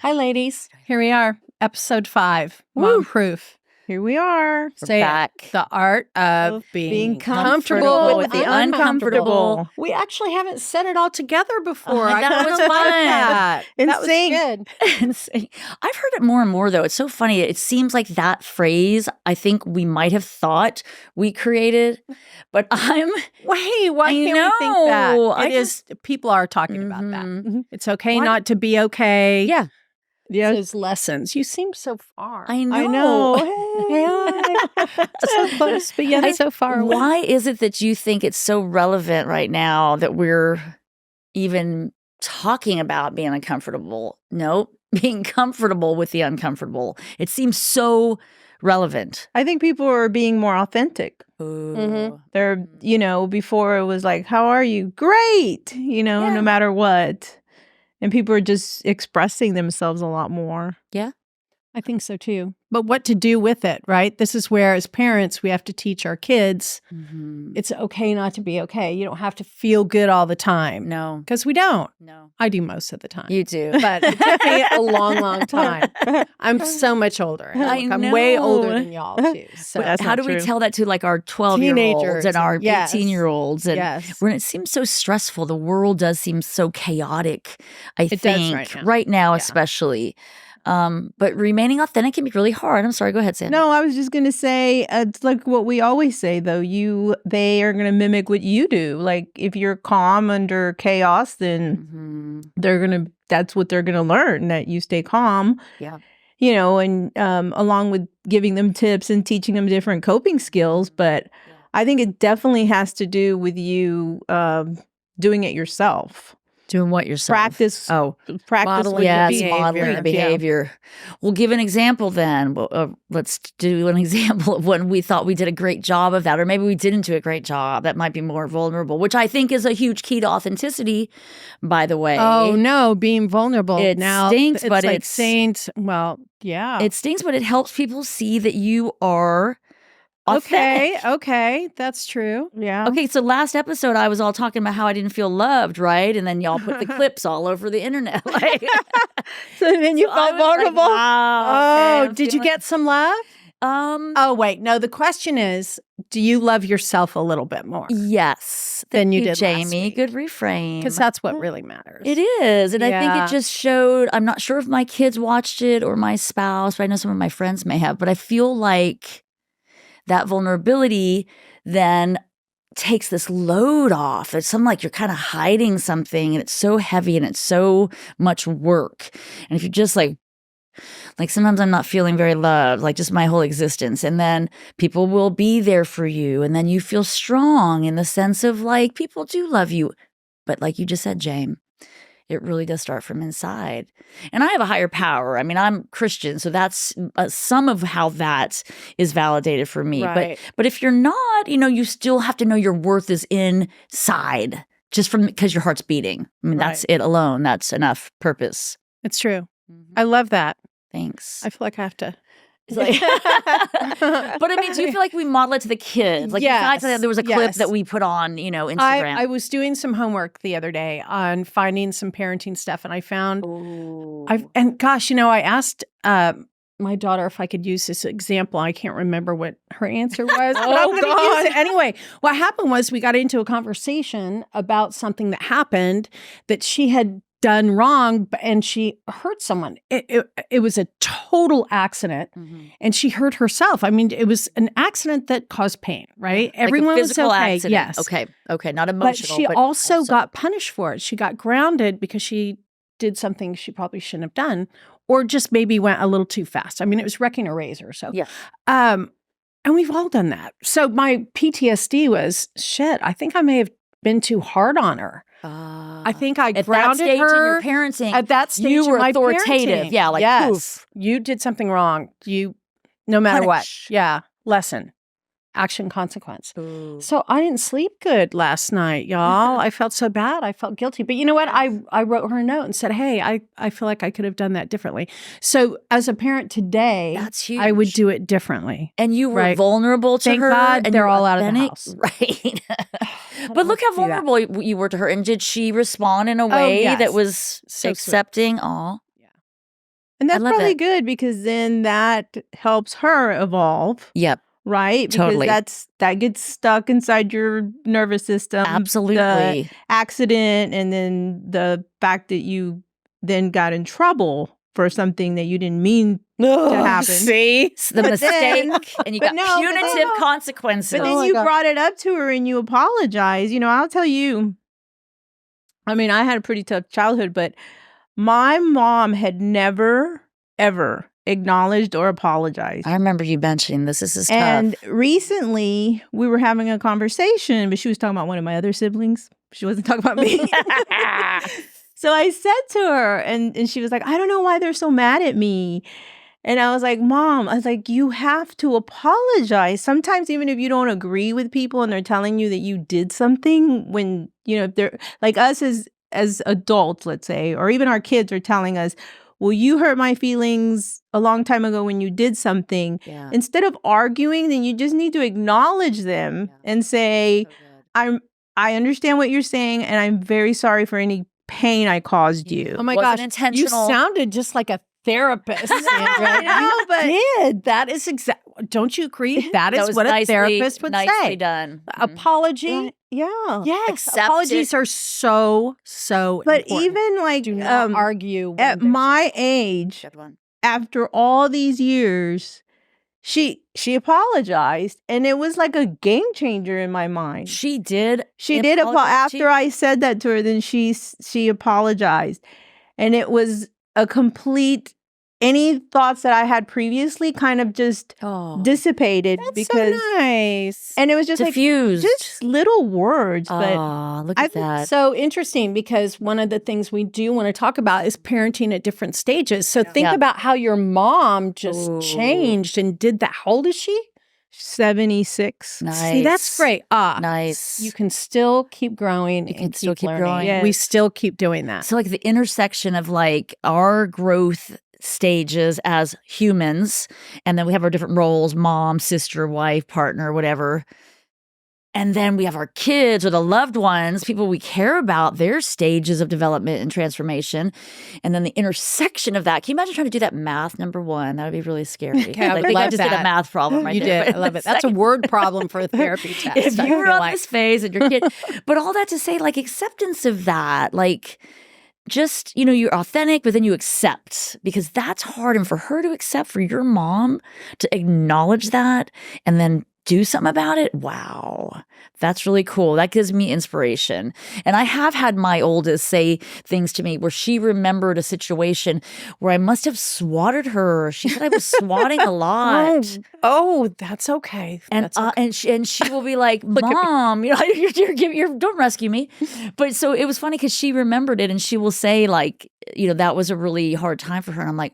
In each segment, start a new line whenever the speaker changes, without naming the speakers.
Hi, ladies. Here we are, episode 5, Mom Proof.
Here we are.
Say
back.
the art of being comfortable with the uncomfortable. We actually haven't said it all together before.
That was fun.
That was good.
I've heard it more and more, though. It's so funny. It seems like that phrase, I think we might have thought we created, but
Why can't we think that? People are talking about that. It's okay not to be okay.
Yeah.
Yeah. Those lessons. You seem so far.
I know.
So close, but yet so far away.
Why is it that you think it's so relevant right now that we're even talking about being uncomfortable? No, being comfortable with the uncomfortable. It seems so relevant.
I think people are being more authentic. They're, before it was like, how are you? Great, no matter what. And people are just expressing themselves a lot more.
Yeah.
I think so too. But what to do with it, right? This is where, as parents, we have to teach our kids it's okay not to be okay. You don't have to feel good all the time.
No.
Because we don't.
No.
I do most of the time.
You do.
But it took me a long, long time. I'm so much older. I'm way older than y'all too. So
How do we tell that to like our 12-year-olds and our 18-year-olds? And when it seems so stressful, the world does seem so chaotic, I think, right now especially. But remaining authentic can be really hard. I'm sorry. Go ahead, Sam.
No, I was just going to say, it's like what we always say, though. They are going to mimic what you do. Like if you're calm under chaos, then that's what they're going to learn, that you stay calm.
Yeah.
And along with giving them tips and teaching them different coping skills. But I think it definitely has to do with you doing it yourself.
Doing what yourself?
Practice.
Modeling the behavior. We'll give an example then. Let's do an example of when we thought we did a great job of that, or maybe we didn't do a great job. That might be more vulnerable, which I think is a huge key to authenticity, by the way.
Oh, no, being vulnerable.
It stinks, but
like saints. Well, yeah.
It stinks, but it helps people see that you are authentic.
Okay, that's true. Yeah.
Okay, so last episode I was all talking about how I didn't feel loved, right? And then y'all put the clips all over the internet.
So then you felt vulnerable.
Like, wow, okay,
did you get some love? Oh, wait. No, the question is, do you love yourself a little bit more?
Yes.
Than you did
Jamie.
last week?
Good reframe.
Because that's what really matters.
It is. And I think it just showed, I'm not sure if my kids watched it or my spouse, but I know some of my friends may have, but I feel like that vulnerability then takes this load off. It's something like you're kind of hiding something and it's so heavy and it's so much work. And if you're just like sometimes I'm not feeling very loved, like just my whole existence. And then people will be there for you. And then you feel strong in the sense of like people do love you. But like you just said, James, it really does start from inside. And I have a higher power. I mean, I'm Christian, so that's some of how that is validated for me.
Right.
But if you're not, you still have to know your worth is inside, just because your heart's beating. I mean, that's it alone. That's enough purpose.
It's true. I love that.
Thanks.
I feel like I have to.
But I mean, do you feel like we model it to the kids? Like, besides that, there was a clip that we put on, Instagram.
I was doing some homework the other day on finding some parenting stuff, and I found, I asked my daughter if I could use this example. I can't remember what her answer was, but I'm going to use it anyway. What happened was we got into a conversation about something that happened that she had done wrong, and she hurt someone. It was a total accident, and she hurt herself. I mean, it was an accident that caused pain, right?
Like
everyone
a physical
was okay.
Accident.
Yes.
Okay, not emotional.
But she also got punished for it. She got grounded because she did something she probably shouldn't have done, or just maybe went a little too fast. I mean, it was wrecking a razor. So and we've all done that. So my PTSD was, shit, I think I may have been too hard on her. I think I grounded her.
In your parenting,
at that stage,
you were
in my
authoritative.
parenting.
Yeah, like poof.
You did something wrong. No matter
Punish.
what. Yeah, lesson, action, consequence.
Ooh.
So I didn't sleep good last night, y'all. I felt so bad. I felt guilty. But you know what? I wrote her a note and said, hey, I feel like I could have done that differently. So as a parent today,
that's huge.
I would do it differently.
And you were vulnerable to
Thank
her.
God
and
they're all out of the house.
Right. But look how vulnerable you were to her. And did she respond in a way that was
so
accepting? Aw.
And that's
love
probably
it.
good because then that helps her evolve.
Yep.
Right?
Totally.
Because that gets stuck inside your nervous system. The
Absolutely.
accident and then the fact that you then got in trouble for something that you didn't mean to happen.
See?
The
But
mistake,
then-
and you
but
got
no, but
punitive
then-
consequences.
But then
my
you
God.
brought it up to her and you apologize. You know, I'll tell you, I mean, I had a pretty tough childhood, but my mom had never, ever acknowledged or apologized.
I remember you mentioning this. This is
And
tough.
recently we were having a conversation, but she was talking about one of my other siblings. She wasn't talking about me. So I said to her, and she was like, I don't know why they're so mad at me. And I was like, Mom, I was like, you have to apologize. Sometimes even if you don't agree with people and they're telling you that you did something, when, you know, if they're like us as adults, let's say, or even our kids are telling us, well, you hurt my feelings a long time ago when you did something.
Yeah.
Instead of arguing, then you just need to acknowledge them and say,
So good.
I understand what you're saying, and I'm very sorry for any pain I caused you.
Oh my
Wasn't
gosh.
intentional.
You sounded just like a therapist, Sandra.
I know, but
did. That is exactly. Don't you agree? That is
was
what a
nicely-
therapist would
nicely
say.
done.
Apology.
Right. Yeah.
Yes.
Accept
Apologies
it.
are so
But
important.
even like
do not argue when
at
there's-
my age,
Good one.
after all these years, she apologized, and it was like a game changer in my mind.
She did.
She did
apologize to
after
you?
I said that to her. Then she apologized, and it was a complete. Any thoughts that I had previously kind of just
Oh,
dissipated
That's
because,
so nice.
and it was just
diffused.
like just little words, but
Oh, look at that.
So interesting, because one of the things we do want to talk about is parenting at different stages. So think
Yeah.
about how your mom just
Ooh.
changed and did that. How old is she?
76.
Nice.
See, that's great.
Nice.
You can still keep growing.
You can
and
still keep
learning.
growing.
Yes.
We still keep doing that.
So, like the intersection of like our growth stages as humans, and then we have our different roles: mom, sister, wife, partner, whatever. And then we have our kids or the loved ones, people we care about, their stages of development and transformation. And then the intersection of that. Can you imagine trying to do that math, number one? That would be really scary.
Okay, I
Like,
would
I
love
just did a
that.
math problem right
You
there.
did.
But
I love
the
it. That's a
second-
word problem for a therapy test.
If
I
you were
feel
on
like.
this phase and your kid, but all that to say, like acceptance of that, like just, you know, you're authentic, but then you accept, because that's hard. And for her to accept, for your mom to acknowledge that and then do something about it. Wow. That's really cool. That gives me inspiration. And I have had my oldest say things to me where she remembered a situation where I must have swatted her. She said I was swatting a lot.
Oh, that's okay.
And
That's okay.
and she will be like,
at me.
Mom, you know, you're don't rescue me. But so it was funny because she remembered it, and she will say like, you know, that was a really hard time for her. And I'm like,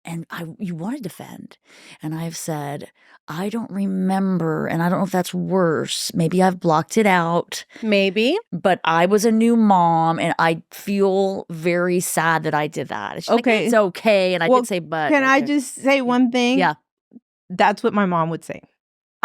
and you want to defend, and I've said, I don't remember, and I don't know if that's worse. Maybe I've blocked it out.
Maybe.
But I was a new mom, and I feel very sad that I did that. And she's like,
Okay.
it's okay. And I
Well,
did say, but
Can I
okay.
just say one thing?
Yeah.
That's what my mom would say.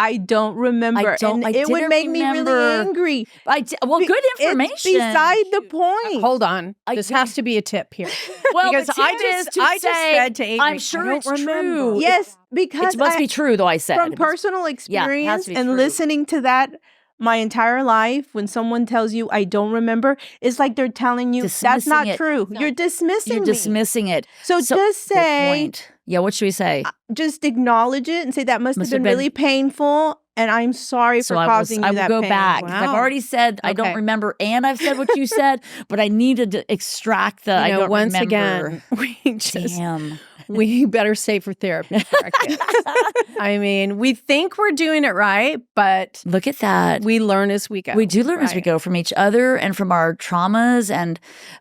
I don't remember.
don't-
and
I
it would
didn't
make me
remember.
really angry.
Well, good
It's
information.
beside the point.
Hold on.
I
This
did-
has to be a tip here.
Well,
because
the
I
tip
just
is to
I just
say,
said to Avery,
I'm sure
I don't
it's
remember.
true.
Yes, because
It must be true, though, I said.
from
It must-
personal
to
experience
be
and
true.
listening to that my entire life, when someone tells you I don't remember, it's like they're telling you that's
Dismissing
not
it.
true. You're dismissing
You're
me.
dismissing it.
So just
good
say,
point. Yeah, what should we say?
just acknowledge it and say that must have been really painful, and I'm sorry for causing
I
you
will
that
go
pain.
back. 'Cause I've
Wow.
already said I don't
Okay.
remember, and I've said what you said, but I needed to extract the I don't
once
remember.
again,
Damn.
we better save for therapy for our kids. I mean, we think we're doing it right, but
Look at that.
we learn as we go.
We do learn as we
right?
go from each other and from our traumas,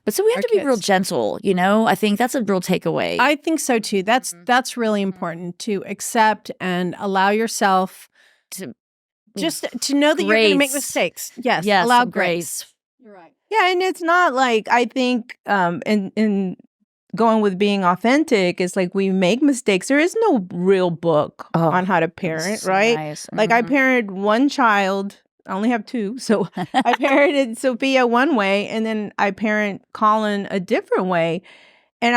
but so we have
Our
to be real
kids.
gentle, you know? I think that's a real takeaway.
I think so too. That's really important, to accept and allow yourself
To-
just to know that you're going to make
Grace.
mistakes. Yes,
Yes,
allow
some
grace.
grace.
You're right.
Yeah, and it's not like, I think in going with being authentic, it's like we make mistakes. There is no real book
Oh,
on how to
That's
parent,
so
right?
nice.
Like I
Mhm.
parented one child. I only have two. So I parented Sophia one way, and then I parent Colin a different way. And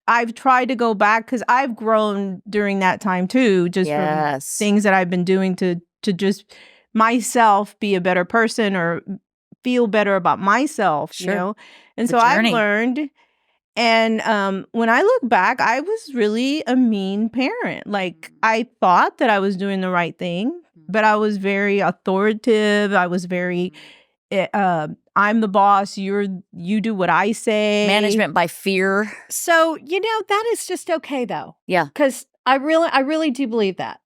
I've tried to go back because I've grown during that time too, just from things that I've been doing to just myself be a better person or feel better about myself, you know? And so I've learned. And when I look back, I was really a mean parent. Like, I thought that I was doing the right thing, but I was very authoritative. I was very, I'm the boss. You do what I say.
Management by fear.
So, that is just okay though.
Yeah.
Because I really do believe that.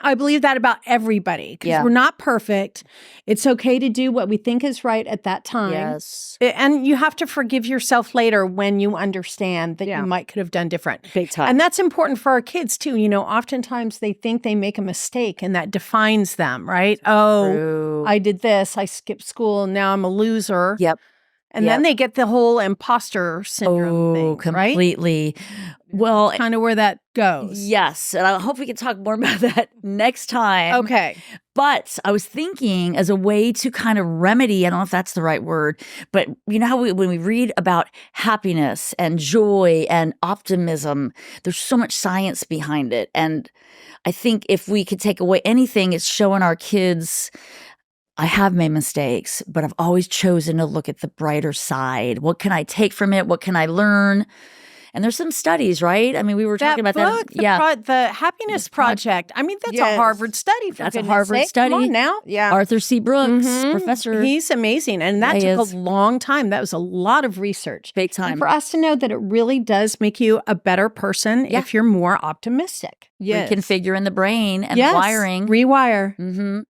I believe that about everybody because we're not perfect. It's okay to do what we think is right at that time.
Yes.
And you have to forgive yourself later when you understand that you could have done different.
Big time.
And that's important for our kids too. Oftentimes they think they make a mistake and that defines them, right? Oh, I did this. I skipped school. And now I'm a loser.
Yep.
And then they get the whole imposter syndrome thing,
completely.
Right?
Well,
kind of where that goes.
Yes. And I hope we can talk more about that next time.
Okay.
But I was thinking as a way to kind of remedy, I don't know if that's the right word, but you know how when we read about happiness and joy and optimism, there's so much science behind it. And I think if we could take away anything, it's showing our kids, I have made mistakes, but I've always chosen to look at the brighter side. What can I take from it? What can I learn? And there's some studies, right? I mean, we were talking about
book,
that.
The Happiness Project. I mean, that's a Harvard study.
That's a Harvard study.
Come on now.
Yeah.
Arthur C. Brooks, professor.
He's amazing. And that took a long time. That was a lot of research.
Big time.
And for us to know that it really does make you a better person if you're more optimistic.
Yes. Reconfigure in the brain and wiring.
Rewire.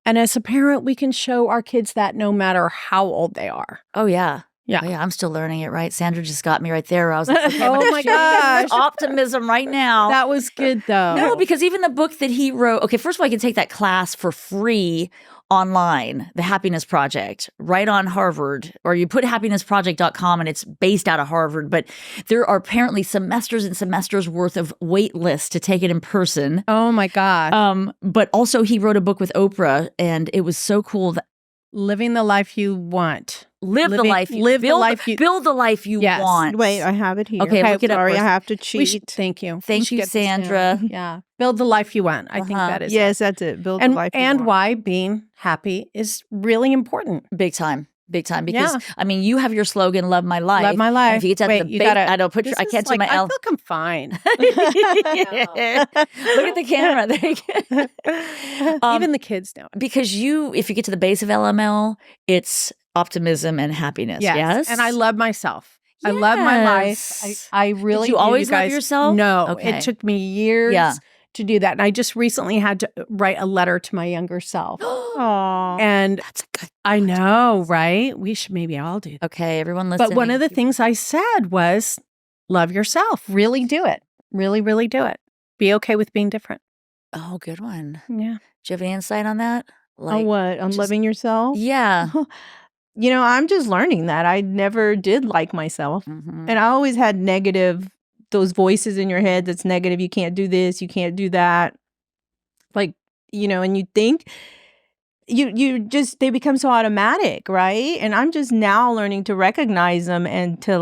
And as a parent, we can show our kids that no matter how old they are.
Oh, yeah.
Yeah.
Oh, yeah, I'm still learning it, right? Sandra just got me right there. I was like, okay,
oh my gosh.
Optimism right now.
That was good though.
No, because even the book that he wrote, okay, first of all, you can take that class for free online, The Happiness Project, right on Harvard, or you put happinessproject.com and it's based out of Harvard, but there are apparently semesters and semesters worth of wait lists to take it in person.
Oh my gosh.
But also he wrote a book with Oprah and it was so cool that
Living the Life You Want.
Build the life you want.
Wait, I have it here.
Okay, look it up.
Sorry, I have to cheat.
Thank you.
Thank you, Sandra.
Yeah. Build the life you want. I think that is
Yes, that's it. Build the life you want.
And why being happy is really important.
Big time. Big time. Because, I mean, you have your slogan, Love My Life.
Love my life.
If you get to the I don't put your, I can't do my L.
I feel confined.
Look at the camera. There you go.
Even the kids know.
Because if you get to the base of LML, it's optimism and happiness. Yes.
And I love myself. Yes. I love my life. I really
Did you always love yourself?
No.
Okay.
It took me years to do that. And I just recently had to write a letter to my younger self.
Aww.
And
that's a good
I know, right? We should maybe all do that.
Okay, everyone listening.
But one of the things I said was, love yourself. Really do it. Really, really do it. Be okay with being different.
Oh, good one.
Yeah.
Do you have any insight on that?
On what? On loving yourself?
Yeah.
I'm just learning that. I never did like myself. And I always had those voices in your head that's negative. You can't do this. You can't do that. Like, and you think they become so automatic, right? And I'm just now learning to recognize them and to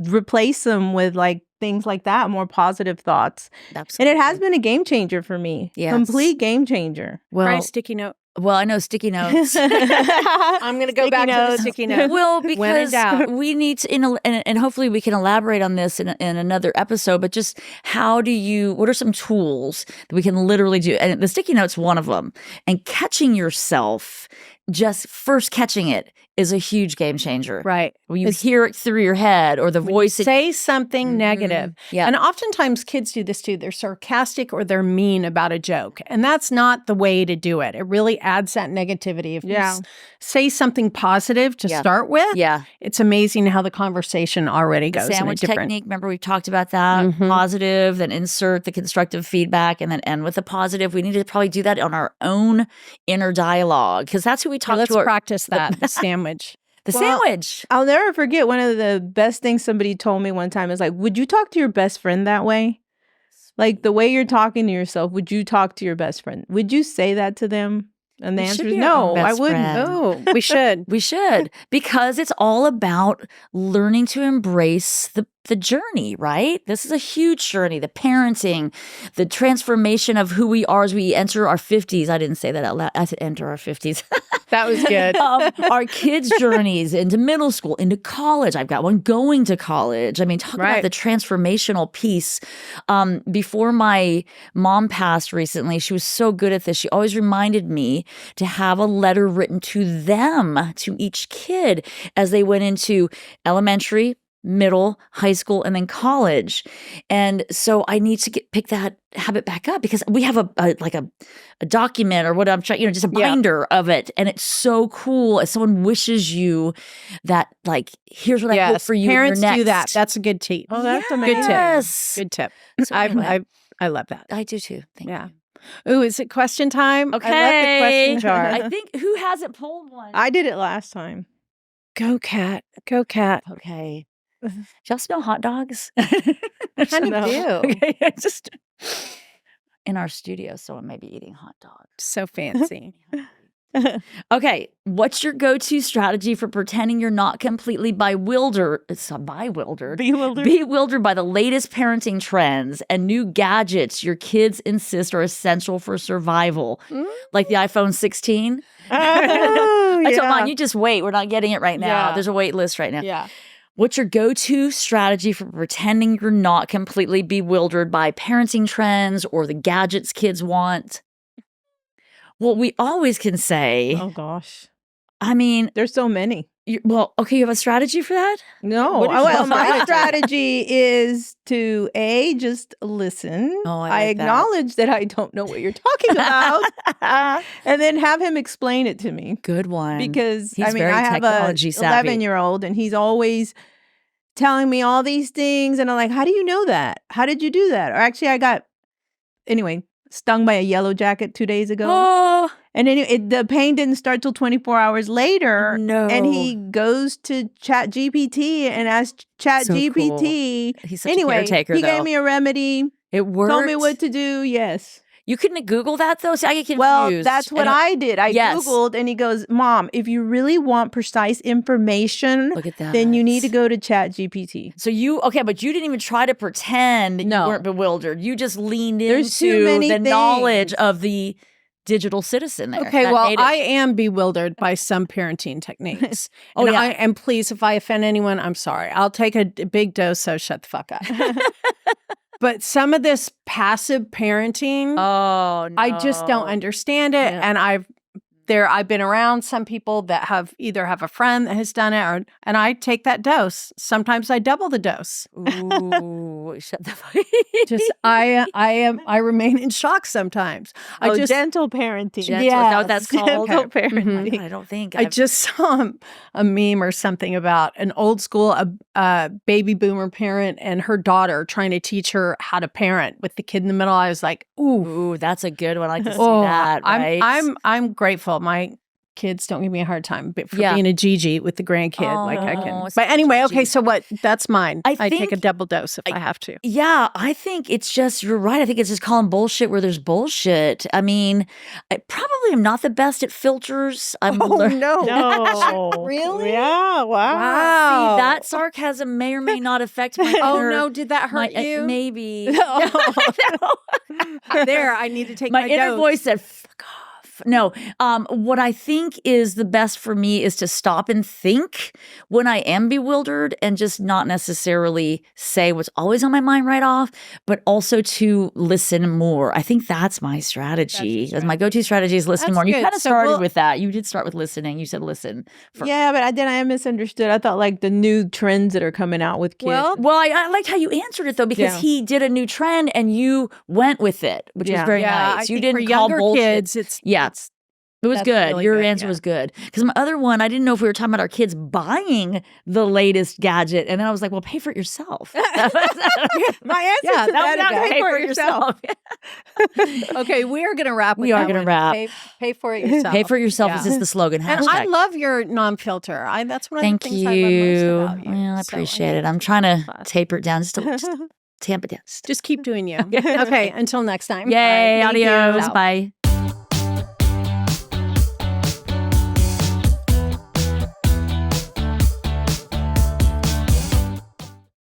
replace them with things like that, more positive thoughts.
Absolutely.
And it has been a game changer for me.
Yes.
Complete game changer.
Well, try a sticky note.
Well, I know sticky notes.
I'm going to go back to the sticky note.
Well, because we need to, and hopefully we can elaborate on this in another episode, but just what are some tools that we can literally do? And the sticky note's one of them. And catching yourself, just first catching it is a huge game changer.
Right.
When you hear it through your head or the voice.
Say something negative.
Yeah.
And oftentimes kids do this too. They're sarcastic or they're mean about a joke. And that's not the way to do it. It really adds that negativity. If you say something positive to start with, it's amazing how the conversation already goes.
Sandwich technique. Remember we've talked about that. Positive, then insert the constructive feedback and then end with a positive. We need to probably do that on our own inner dialogue because that's who we talk to.
Let's practice that. The sandwich.
Sandwich.
I'll never forget one of the best things somebody told me one time is would you talk to your best friend that way? Like the way you're talking to yourself, would you talk to your best friend? Would you say that to them? And the
We
answer
should
is
be our own
no, I
best
wouldn't.
friend.
Oh, we should.
We should, because it's all about learning to embrace the journey, right? This is a huge journey, the parenting, the transformation of who we are as we enter our 50s. I didn't say that out loud. I said enter our 50s.
That was good.
Our kids' journeys into middle school, into college. I've got one going to college. I mean, talk about
Right.
the transformational piece. Before my mom passed recently, she was so good at this. She always reminded me to have a letter written to them, to each kid, as they went into elementary, middle, high school, and then college. And so I need to pick that habit back up, because we have a document, or what I'm trying, just a binder of it. And it's so cool as someone wishes you that, like, here's what I hope for you.
Parents
in your
do that.
next.
That's a good tip.
Oh, that's
Good
amazing.
tip.
Yes.
Good tip.
So anyway.
I love that.
I do too. Thank
Yeah.
you.
Ooh, is it question time?
Okay.
I love the question jar.
I think, who hasn't pulled one?
I did it last time.
Go cat. Go cat.
Okay. Do y'all smell hot dogs?
Kind of do.
Okay, just in our studio, someone may be eating hot dogs.
So fancy.
Okay, what's your go-to strategy for pretending you're not completely bewildered by the latest parenting trends and new gadgets your kids insist are essential for survival, like the iPhone 16?
Oh,
I told mine, you just wait. We're not getting it right now.
Yeah.
There's a wait list right now.
Yeah.
What's your go-to strategy for pretending you're not completely bewildered by parenting trends or the gadgets kids want? Well, we always can say,
Oh gosh,
I mean,
there's so many.
you have a strategy for that?
No,
What is
well,
your
my
strategy?
strategy is to just listen.
Oh, I
I
like that.
acknowledge that I don't know what you're talking about, and then have him explain it to me.
Good one.
Because
He's very
I have a
technology savvy.
11-year-old, and he's always telling me all these things, and I'm like, "How do you know that? How did you do that?" Or actually, I got stung by a yellow jacket 2 days ago,
Oh,
and anyway, the pain didn't start till 24 hours later.
no.
And he goes to Chat GPT and asks Chat
So
GPT.
cool. He's such a
Anyway,
caretaker,
he
though.
gave me a remedy,
It worked.
told me what to do. Yes.
You couldn't Google that, though? See, I get confused.
Well, that's what
And
I did. I
Yes.
Googled, and he goes, "Mom, if you really want precise information,
Look at that.
then you need to go to Chat GPT."
So but you didn't even try to pretend
No.
you weren't bewildered. You just leaned
There's too
into
many
the knowledge
things.
of the digital citizen there.
Okay,
That
well,
made it-
I am bewildered by some parenting techniques.
Oh,
and
yeah.
and please, if I offend anyone, I'm sorry. I'll take a big dose, so shut the fuck up. But some of this passive parenting,
Oh, no.
I just don't understand it.
Yeah.
And I've been around some people that have a friend that has done it, and I take that dose. Sometimes I double the dose.
Ooh, shut the fuck
Just I remain in shock sometimes. I just
gentle parenting.
Gentle, is that what that's
Yes.
called?
Gentle
Okay.
parenting.
I don't think.
I just saw a meme or something about an old school baby boomer parent and her daughter trying to teach her how to parent with the kid in the middle. I was like, ooh,
Ooh, that's a good one. I like to see
oh,
that. Right?
I'm grateful. My kids don't give me a hard time for
Yeah.
being a Gigi with the grandkid.
Oh,
like I can.
it's
But anyway,
Gigi.
okay. So what? That's mine.
I
I take a
think-
double dose if I have to.
Yeah, I think it's just, you're right. I think it's just calling bullshit where there's bullshit. I mean, I probably am not the best at filters. I'm
Oh
lear-
no!
No.
Really?
Yeah. Wow.
Wow.
See, that sarcasm may or may not affect my
Oh
inner-
no! Did that
my,
hurt you?
maybe.
There, I need to take
My
my
inner
dose.
voice said, fuck off. No, what I think is the best for me is to stop and think when I am bewildered and just not necessarily say what's always on my mind right off, but also to listen more. I think that's my strategy.
That's
My go-to strategy is listen
That's
more. And you
good.
kind of
So
started
we'll-
with that. You did start with listening. You said listen.
Yeah, but I misunderstood. I thought like the new trends that are coming out with kids.
Well,
Well, I liked how you answered it though, because
Yeah.
he did a new trend and you went with it, which was
Yeah.
very
yeah,
nice.
I
You
think
didn't
for
call
younger
bullshit.
kids.
It was
That's
good.
really
Your
good,
answer
yeah.
was good. Because my other one, I didn't know if we were talking about our kids buying the latest gadget. And then I was like, well, pay for it yourself.
my answer
Yeah,
to
that
that
was
is pay for it yourself.
Okay, we are going to wrap. With
We are
that
gonna
one.
wrap.
Pay for it yourself.
Pay for it yourself
Yeah.
is just the slogan.
And I
Hashtag.
love your non-filter. That's one of
Thank
the things
you.
I love most about you.
Well, I
So
appreciate
think
it. I'm trying to
class.
taper it down, just tamp it down.
Just keep doing you. Okay, until next time.
Yay,
All right, thank you.
adios. Bye.